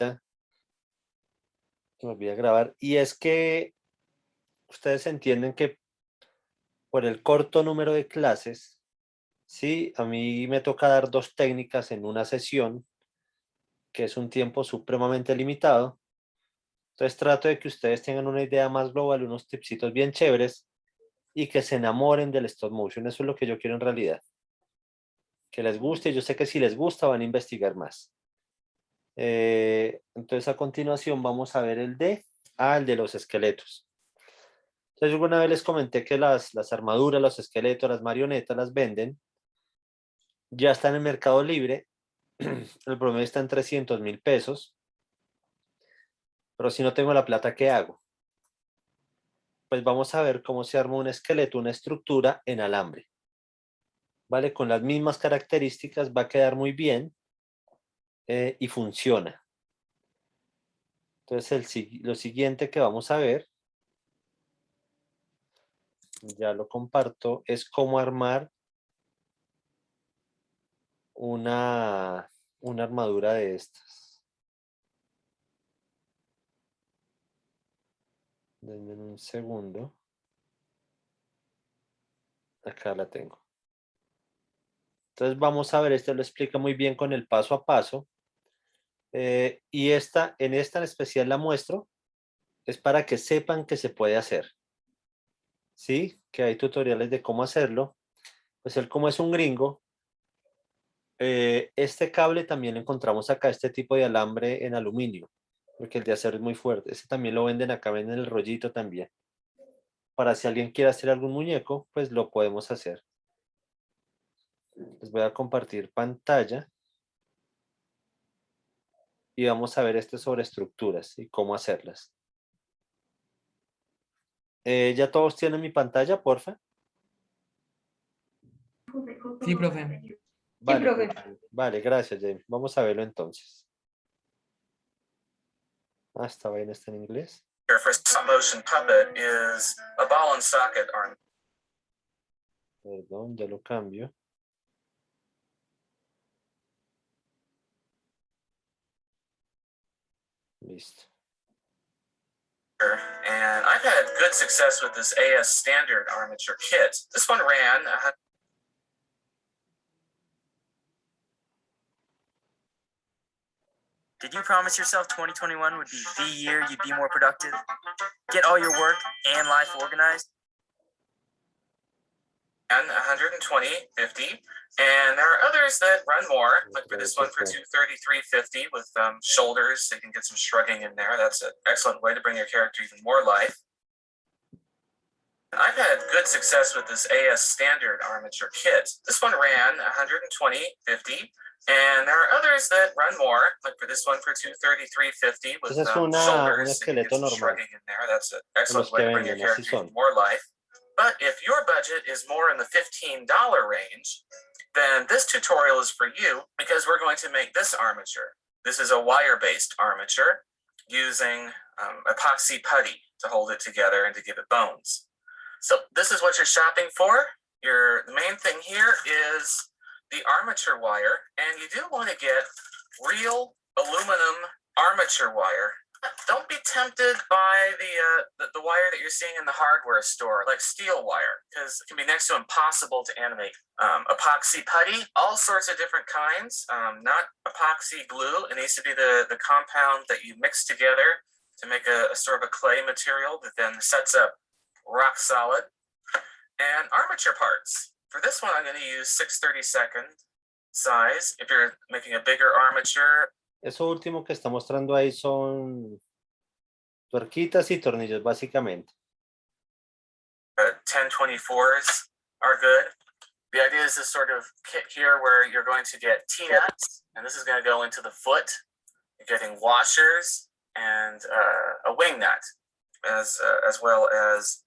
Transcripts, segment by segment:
ahorita, se me olvida grabar, y es que ustedes entienden que por el corto número de clases, sí, a mí me toca dar 2 técnicas en una sesión, que es un tiempo supremamente limitado. Entonces trato de que ustedes tengan una idea más global, unos tipsitos bien chéveres y que se enamoren del stop motion. Eso es lo que yo quiero en realidad. Que les guste. Yo sé que si les gusta van a investigar más. Entonces a continuación vamos a ver el de los esqueletos. Entonces alguna vez les comenté que las armaduras, los esqueletos, las marionetas las venden. Ya están en Mercado Libre. El promedio está en 300.000 pesos. Pero si no tengo la plata, ¿qué hago? Pues vamos a ver cómo se arma un esqueleto, una estructura en alambre. ¿Vale? Con las mismas características va a quedar muy bien y funciona. Entonces lo siguiente que vamos a ver, ya lo comparto, es cómo armar una armadura de estas. Denme un segundo. Acá la tengo. Entonces vamos a ver, esto lo explica muy bien con el paso a paso. Y en esta en especial la muestro, es para que sepan que se puede hacer. ¿Sí? Que hay tutoriales de cómo hacerlo. Pues él como es un gringo, este cable también lo encontramos acá, este tipo de alambre en aluminio, porque el de acero es muy fuerte. Ese también lo venden acá, venden el rollito también. Para si alguien quiere hacer algún muñeco, pues lo podemos hacer. Les voy a compartir pantalla. Y vamos a ver esto sobre estructuras y cómo hacerlas. ¿Ya todos tienen mi pantalla, porfa? Sí, profe. Vale, profe. vale, gracias, James. Vamos a verlo entonces. Ah, esta vaina está en inglés. For stop motion puppet is a ball and socket arm. Perdón, ya lo cambio. Listo. And I've had good success with this AS standard armature kit. This one ran. Did you promise yourself 2021 would be the year you'd be more productive? Get all your work and life organized? And 120, 50. And there are others that run more, like for this one for 233.50 with shoulders, so you can get some shrugging in there. That's an excellent way to bring your character even more life. I've had good success with this AS standard armature kit. This one ran 120, 50. And there are others that run more, like for this one for 233.50 with shoulders, so you can get some shrugging in there. That's an excellent way to bring your character even more life. But if your budget is more in the $15 range, then this tutorial is for you because we're going to make this armature. This is a wire-based armature using epoxy putty to hold it together and to give it bones. So this is what you're shopping for. The main thing here is the armature wire, and you do want to get real aluminum armature wire. Don't be tempted by the wire that you're seeing in the hardware store, like steel wire, because it can be next to impossible to animate. Epoxy putty, all sorts of different kinds, not epoxy glue. It needs to be the compound that you mix together to make a sort of a clay material that then sets up rock solid. And armature parts. For this one, I'm going to use 6/32 size. If you're making a bigger armature, Eso último que está mostrando ahí son tuerquitas y tornillos, básicamente. 10/24s are good. The idea is this sort of kit here where you're going to get T-nuts, and this is going to go into the foot. You're getting washers and a wing nut, as well as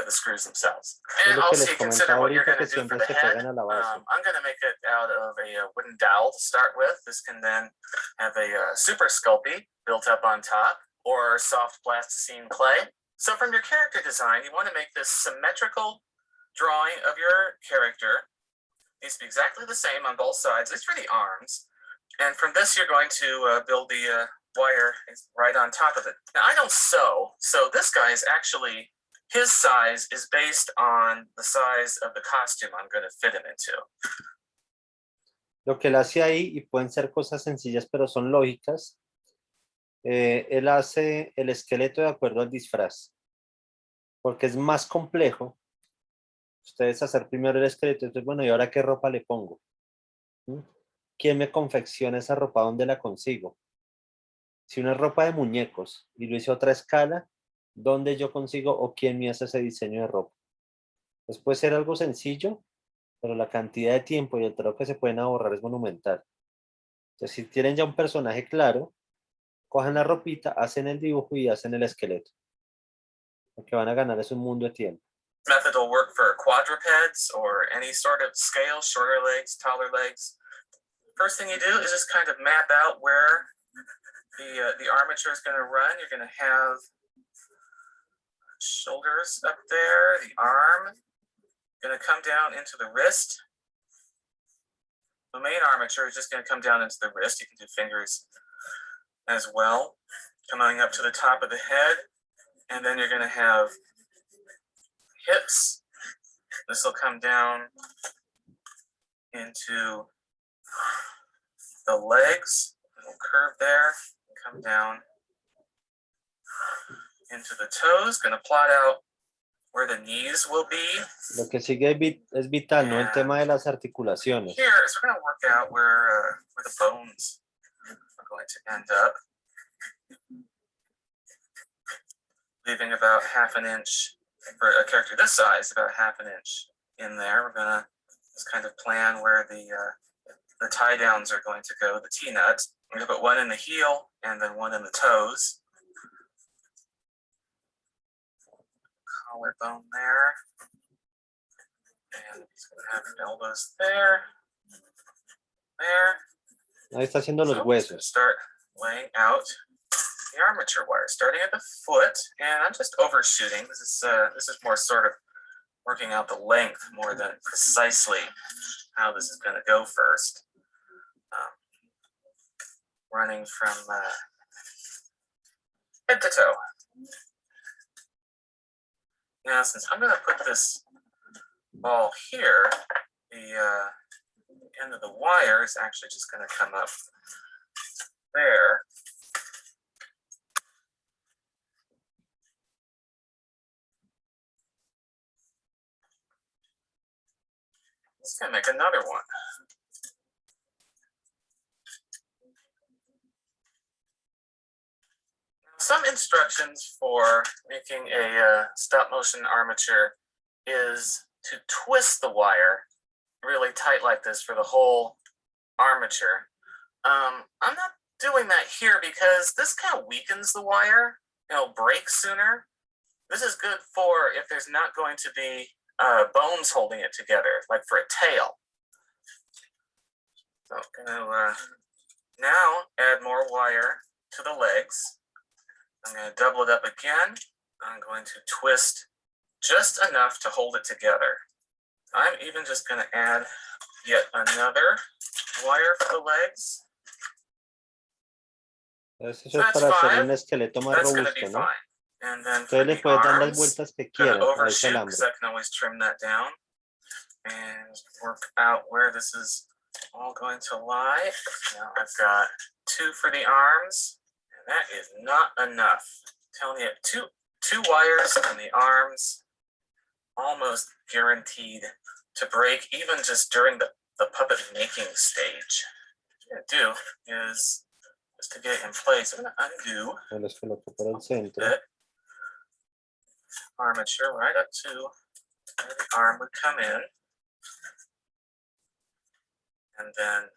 the screws themselves. And also you consider what you're going to do for the head. I'm going to make it out of a wooden dowel to start with. This can then have a super sculpey built up on top, or soft plasticine clay. So from your character design, you want to make this symmetrical drawing of your character. It needs to be exactly the same on both sides, at least for the arms. And from this, you're going to build the wire is right on top of it. Now I don't sew, so this guy is actually, his size is based on the size of the costume I'm going to fit him into. Lo que él hace ahí, y pueden ser cosas sencillas, pero son lógicas, él hace el esqueleto de acuerdo al disfraz, porque es más complejo ustedes hacer primero el esqueleto. Entonces, bueno, ¿y ahora qué ropa le pongo? ¿Quién me confecciona esa ropa? ¿Dónde la consigo? Si una ropa de muñecos y lo hice a otra escala, ¿dónde yo consigo o quién me hace ese diseño de ropa? Pues puede ser algo sencillo, pero la cantidad de tiempo y el trabajo que se pueden ahorrar es monumental. Entonces, si tienen ya un personaje claro, cojan la ropita, hacen el dibujo y hacen el esqueleto. Lo que van a ganar es un mundo de tiempo. Method will work for quadrupeds or any sort of scale, shorter legs, taller legs. First thing you do is just kind of map out where the armature is going to run. You're going to have shoulders up there, the arm going to come down into the wrist. The main armature is just going to come down into the wrist. You can do fingers as well, coming up to the top of the head, and then you're going to have hips. This will come down into the legs, a little curve there, come down into the toes. Going to plot out where the knees will be. Lo que sigue es vital, ¿no? El tema de las articulaciones. Here, so we're going to work out where the bones are going to end up. Leaving about half an inch for a character this size, about half an inch in there. We're gonna just kind of plan where the tie downs are going to go, the T-nuts. We're gonna put one in the heel and then one in the toes. Collarbone there. And he's gonna have elbows there. There. Ahí está haciendo los So huesos. start laying out the armature wire, starting at the foot, and I'm just overshooting. This is more sort of working out the length more than precisely how this is going to go first. Running from head to toe. Now, since I'm going to put this ball here, the end of the wire is actually just going to come up there. Let's gonna make another one. Some instructions for making a stop motion armature is to twist the wire really tight like this for the whole armature. I'm not doing that here because this kind of weakens the wire. It'll break sooner. This is good for if there's not going to be bones holding it together, like for a tail. So I'm gonna now add more wire to the legs. I'm gonna double it up again. I'm going to twist just enough to hold it together. I'm even just gonna add yet another wire for the legs. Eso es para hacer un esqueleto más That's gonna robusto, be ¿no? fine. And then Entonces for le the puedes dar las arms, vueltas que gonna quieran a ese overshoot alambre. because I can always trim that down and work out where this is all going to lie. Now I've got 2 for the arms, and that is not enough. I'm telling you, two wires on the arms, almost guaranteed to break even just during the puppet making stage. What I'm gonna do is just to get it in place, I'm gonna undo El esqueleto por el centro. it. Armature right up to where the arm would come in, and then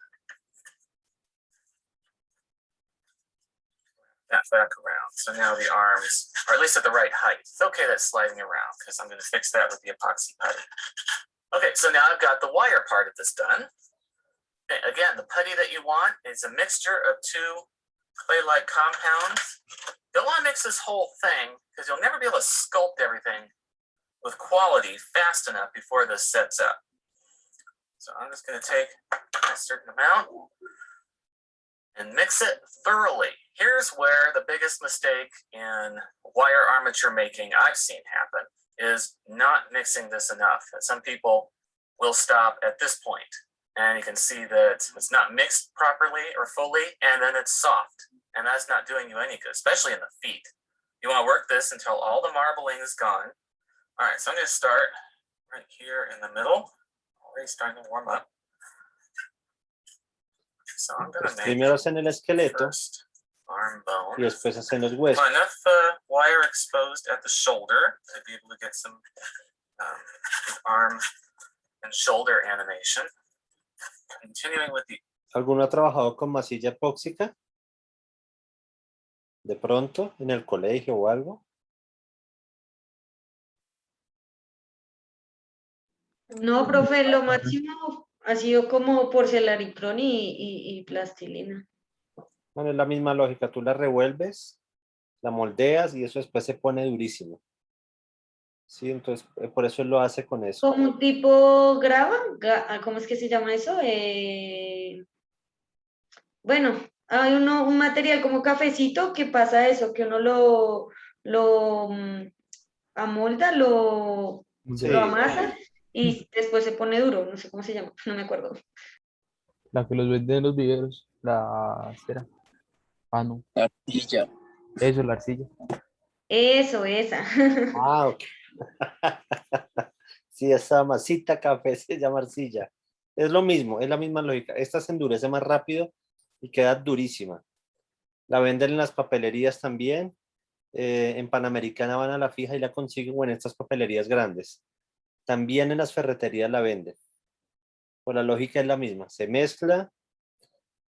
that back around. So now the arms are at least at the right height. It's okay that's sliding around because I'm going to fix that with the epoxy putty. Okay, so now I've got the wire part of this done. Okay, again, the putty that you want is a mixture of 2 clay-like compounds. Don't want to mix this whole thing because you'll never be able to sculpt everything with quality fast enough before this sets up. So I'm just going to take a certain amount and mix it thoroughly. Here's where the biggest mistake in wire armature making I've seen happen is not mixing this enough. Some people will stop at this point, and you can see that it's not mixed properly or fully, and then it's soft, and that's not doing you any good, especially in the feet. You want to work this until all the marbling is gone. All right, so I'm going to start right here in the middle. Already starting to warm up. So I'm going to make Primero hacen el esqueleto first arm bone. y después hacen los huesos. Well, enough wire exposed at the shoulder to be able to get some arm and shoulder animation. Continuing with the... ¿Alguno ha trabajado con masilla epóxica? De pronto, en el colegio o algo. No, profe, lo máximo ha sido como porcelaritrón y plastilina. Bueno, es la misma lógica. Tú la revuelves, la moldeas y eso después se pone durísimo. Sí, entonces por eso él lo hace con eso. Como un tipo grava, ¿cómo es que se llama eso? Bueno, hay un material como cafecito que pasa eso, que uno lo amolda, Sí. lo amasa y después se pone duro, no sé cómo se llama, no me acuerdo. La que los venden en los viveros, la cera. Ah, no. Arcilla. Eso, la arcilla. Eso, esa. Ah, ok. Sí, esa masita café se llama arcilla. Es lo mismo, es la misma lógica. Esta se endurece más rápido y queda durísima. La venden en las papelerías también. En Panamericana van a la fija y la consiguen, o en estas papelerías grandes. También en las ferreterías la venden. Pues la lógica es la misma. Se mezcla,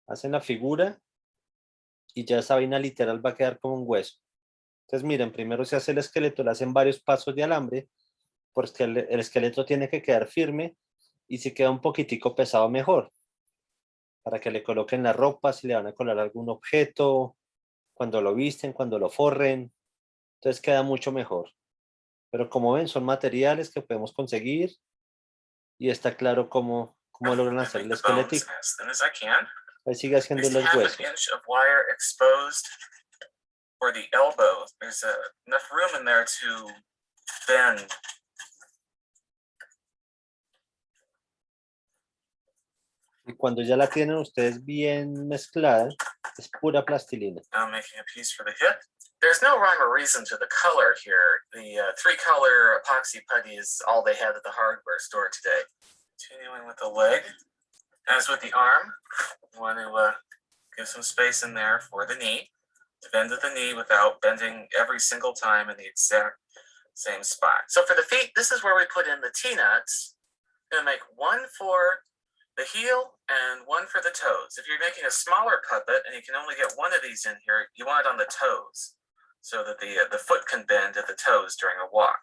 hacen la figura y ya esa vaina literal va a quedar como un hueso. Entonces miren, primero se hace el esqueleto, le hacen varios pasos de alambre, porque el esqueleto tiene que quedar firme y si queda un poquitico pesado mejor, para que le coloquen la ropa, si le van a colar algún objeto, cuando lo visten, cuando lo forren, entonces queda mucho mejor. Pero como ven, son materiales que podemos conseguir y está claro cómo logran hacer el esqueleto. Ahí sigue haciendo los huesos. For the elbow, there's enough room in there to bend. Y cuando ya la tienen ustedes bien mezclada, es pura plastilina. Now making a piece for the hip. There's no rhyme or reason to the color here. The 3-color epoxy putty is all they had at the hardware store today. Continuing with the leg. As with the arm, you want to give some space in there for the knee. To bend at the knee without bending every single time in the exact same spot. So for the feet, this is where we put in the T-nuts. We're going to make one for the heel and one for the toes. If you're making a smaller puppet and you can only get one of these in here, you want it on the toes so that the foot can bend at the toes during a walk.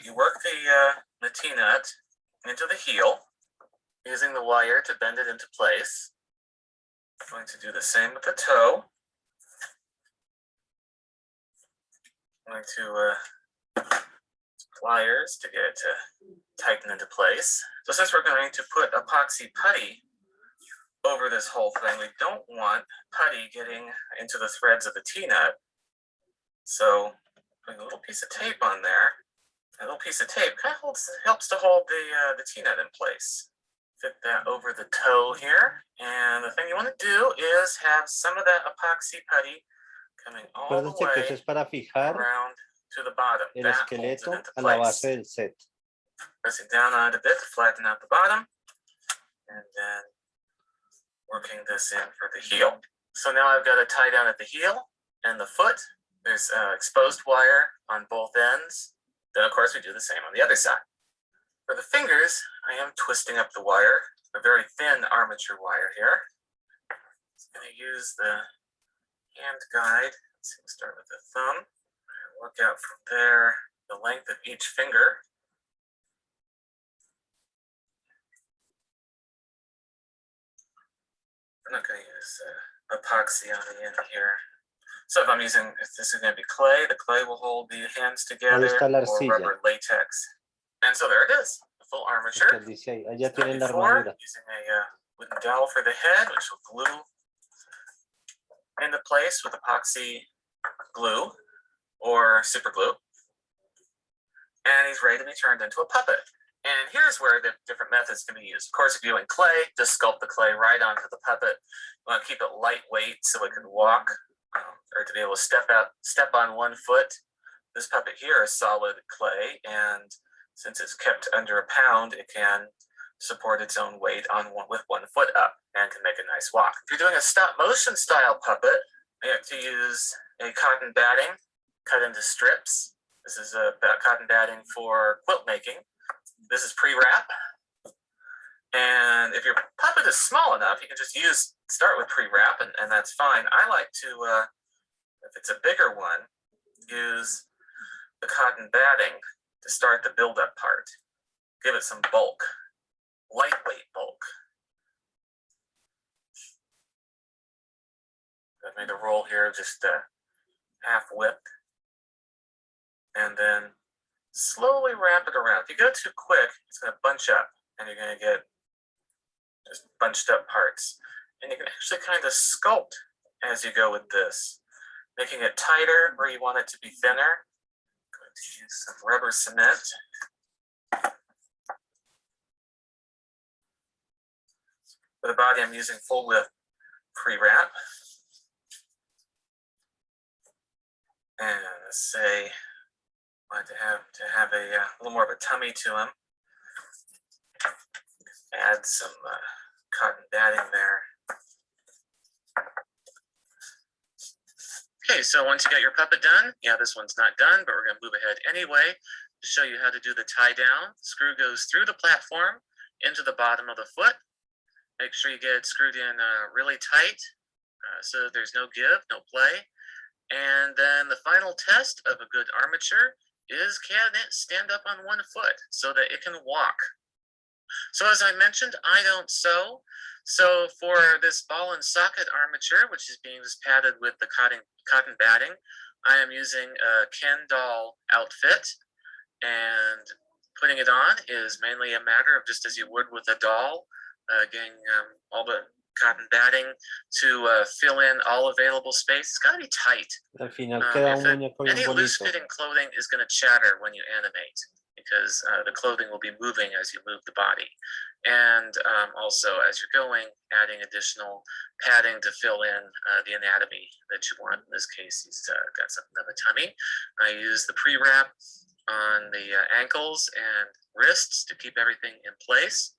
You work the T-nut into the heel using the wire to bend it into place. I'm going to do the same with the toe. I'm going to pliers to get it to tighten into place. So since we're going to put epoxy putty over this whole thing, we don't want putty getting into the threads of the T-nut. So putting a little piece of tape on there, a little piece of tape kind of helps to hold the T-nut in place. Fit that over the toe here. And the thing you want to do is have some of that epoxy putty coming all the way que eso es para fijar around to the bottom. el That esqueleto holds it into a la place. base del set. Pressing down on it a bit to flatten out the bottom. And then working this in for the heel. So now I've got it tied down at the heel and the foot. There's exposed wire on both ends. Then of course we do the same on the other side. For the fingers, I am twisting up the wire, a very thin armature wire here. I'm going to use the hand guide. Let's see, we'll start with the thumb. Work out from there the length of each finger. I'm not going to use epoxy on the end here. So if this is going to be clay, the clay will hold the hands together, or rubber latex. And so there it is, the full armature. Dice ahí, allá tienen la armadura. Using a wooden dowel for the head, which will glue into place with epoxy glue or super glue. And he's ready to be turned into a puppet. And here's where the different methods can be used. Of course, if you're doing clay, just sculpt the clay right onto the puppet. You want to keep it lightweight so it can walk or to be able to step on 1 foot. This puppet here is solid clay, and since it's kept under a pound, it can support its own weight with 1 foot up and can make a nice walk. If you're doing a stop motion style puppet, you have to use a cotton batting cut into strips. This is a cotton batting for quilt making. This is pre-wrap. And if your puppet is small enough, you can just start with pre-wrap, and that's fine. I like to, if it's a bigger one, use the cotton batting to start the build-up part. Give it some bulk, lightweight bulk. I've made a roll here just half width. And then slowly wrap it around. If you go too quick, it's going to bunch up and you're going to get just bunched up parts. And you can actually kind of sculpt as you go with this, making it tighter where you want it to be thinner. I'm going to use some rubber cement. For the body, I'm using full width pre-wrap. And let's say I want to have a little more of a tummy to him. Add some cotton batting there. Okay, so once you got your puppet done, yeah, this one's not done, but we're going to move ahead anyway to show you how to do the tie down. Screw goes through the platform into the bottom of the foot. Make sure you get it screwed in really tight so that there's no give, no play. And then the final test of a good armature is, can it stand up on 1 foot so that it can walk? So as I mentioned, I don't sew. So for this ball and socket armature, which is being just padded with the cotton batting, I am using a Ken doll outfit, and putting it on is mainly a matter of just as you would with a doll, getting all the cotton batting to fill in all available space. It's got to be tight. Al final queda un muñeco bien Any bonito. loose-fitting clothing is going to chatter when you animate because the clothing will be moving as you move the body. And also, as you're going, adding additional padding to fill in the anatomy that you want. In this case, he's got something of a tummy. I use the pre-wrap on the ankles and wrists to keep everything in place.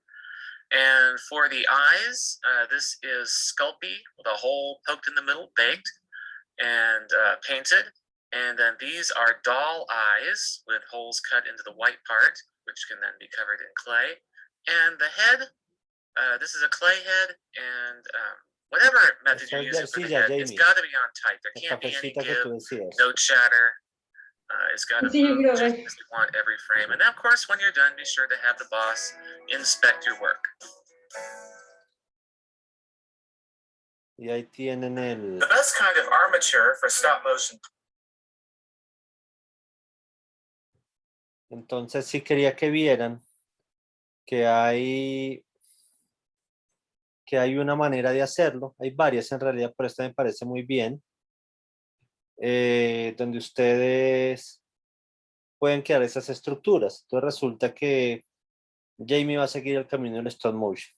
And for the eyes, this is Sculpey with a hole poked in the middle, baked and painted. And then these are doll eyes with holes cut into the white part, which can then be covered in clay. And the head, this is a clay head, and whatever method you're using for the head, it's got to be on tight. There can't be any give, no chatter. It's got to move just as you want every frame. And then, of course, when you're done, be sure to have the boss inspect your work. Y ahí tienen el... The best kind of armature for stop motion. Entonces sí quería que vieran que hay una manera de hacerlo. Hay varias en realidad, pero esta me parece muy bien. Donde ustedes pueden crear esas estructuras. Entonces resulta que Jamie va a seguir el camino del stop motion.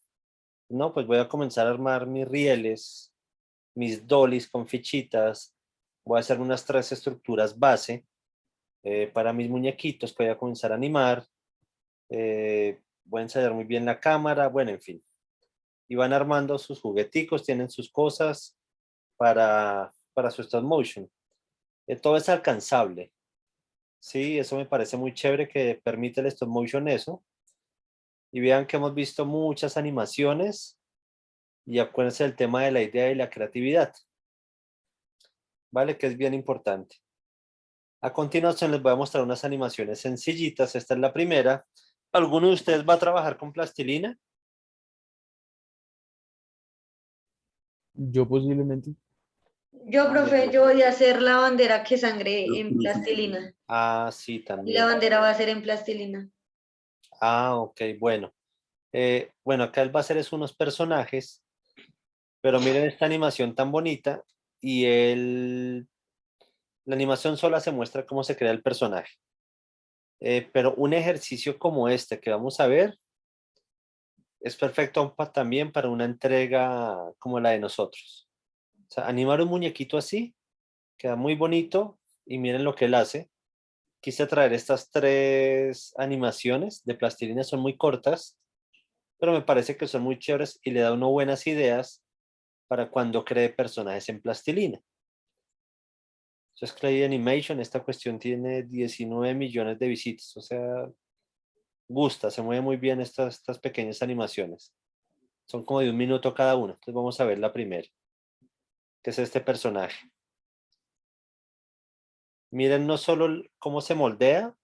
No, pues voy a comenzar a armar mis rieles, mis dollies con fichitas. Voy a hacer unas 3 estructuras base para mis muñequitos que voy a comenzar a animar. Voy a ensayar muy bien la cámara, bueno, en fin. Y van armando sus jugueticos, tienen sus cosas para su stop motion. Todo es alcanzable. Sí, eso me parece muy chévere que permite el stop motion eso. Y vean que hemos visto muchas animaciones y acuérdense del tema de la idea y la creatividad. ¿Vale? Que es bien importante. A continuación les voy a mostrar unas animaciones sencillitas. Esta es la primera. ¿Alguno de ustedes va a trabajar con plastilina? Yo posiblemente. Yo, profe, yo voy a hacer la bandera que sangre en plastilina. Ah, sí, Y también. la bandera va a ser en plastilina. Ah, ok, bueno. Bueno, acá él va a hacer es unos personajes, pero miren esta animación tan bonita y la animación sola se muestra cómo se crea el personaje. Pero un ejercicio como este que vamos a ver es perfecto también para una entrega como la de nosotros. O sea, animar un muñequito así queda muy bonito y miren lo que él hace. Quise traer estas 3 animaciones de plastilina, son muy cortas, pero me parece que son muy chéveres y le da uno buenas ideas para cuando cree personajes en plastilina. Entonces, Clay Animation, esta cuestión tiene 19 millones de visitas, o sea, gusta, se mueve muy bien estas pequeñas animaciones. Son como de 1 minuto cada una. Entonces vamos a ver la primera, que es este personaje. Miren no solo cómo se moldea,